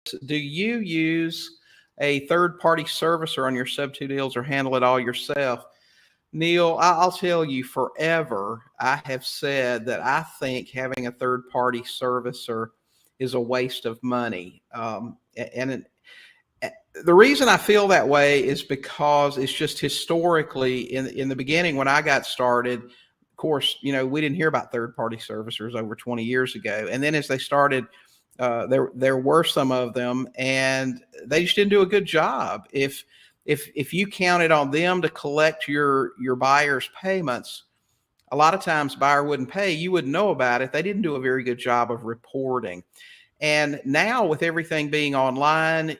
Do you use a third-party servicer on your sub-2 deals or handle it all yourself? Neil, I'll tell you, forever I have said that I think having a third-party servicer is a waste of money. The reason I feel that way is because it's just historically in the beginning when I got started. Of course, we didn't hear about third-party servicers over 20 years ago, and then as they started, there were some of them, and they just didn't do a good job. If you counted on them to collect your buyer's payments, a lot of times buyer wouldn't pay. You wouldn't know about it. They didn't do a very good job of reporting. And now with everything being online,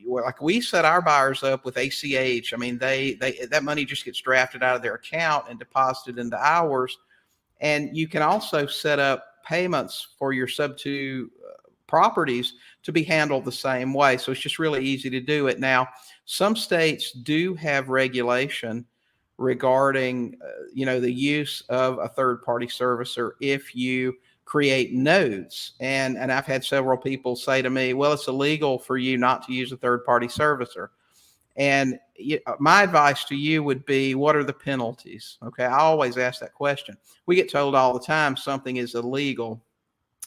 like we set our buyers up with ACH. I mean, they that money just gets drafted out of their account and deposited into ours. And you can also set up payments for your sub-2 properties to be handled the same way. So it's just really easy to do it. Now, some states do have regulation regarding, the use of a third-party servicer if you create nodes. And I've had several people say to me, well, it's illegal for you not to use a third-party servicer. And my advice to you would be, what are the penalties? Okay, I always ask that question. We get told all the time something is illegal.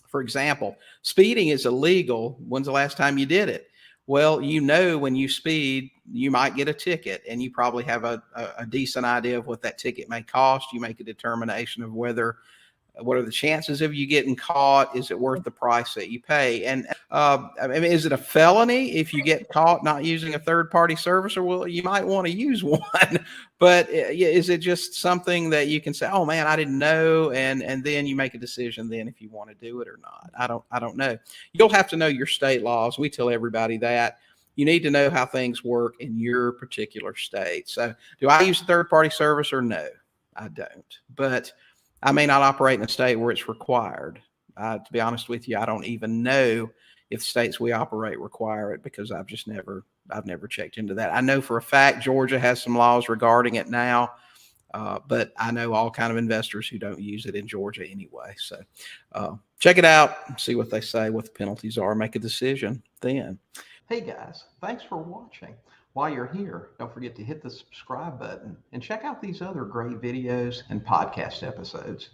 For example, speeding is illegal. When's the last time you did it? Well, when you speed, you might get a ticket, and you probably have a decent idea of what that ticket may cost. You make a determination of what are the chances of you getting caught? Is it worth the price that you pay? And is it a felony if you get caught not using a third-party servicer? Well, you might want to use one, but is it just something that you can say, oh man, I didn't know, and then you make a decision then if you want to do it or not? I don't know. You'll have to know your state laws. We tell everybody that. You need to know how things work in your particular state. So, do I use a third-party servicer? No, I don't. But I may not operate in a state where it's required. To be honest with you, I don't even know if states we operate require it because I've never checked into that. I know for a fact Georgia has some laws regarding it now, but I know all kind of investors who don't use it in Georgia anyway. So check it out, see what they say, what the penalties are, make a decision then. Hey guys, thanks for watching. While you're here, don't forget to hit the subscribe button and check out these other great videos and podcast episodes.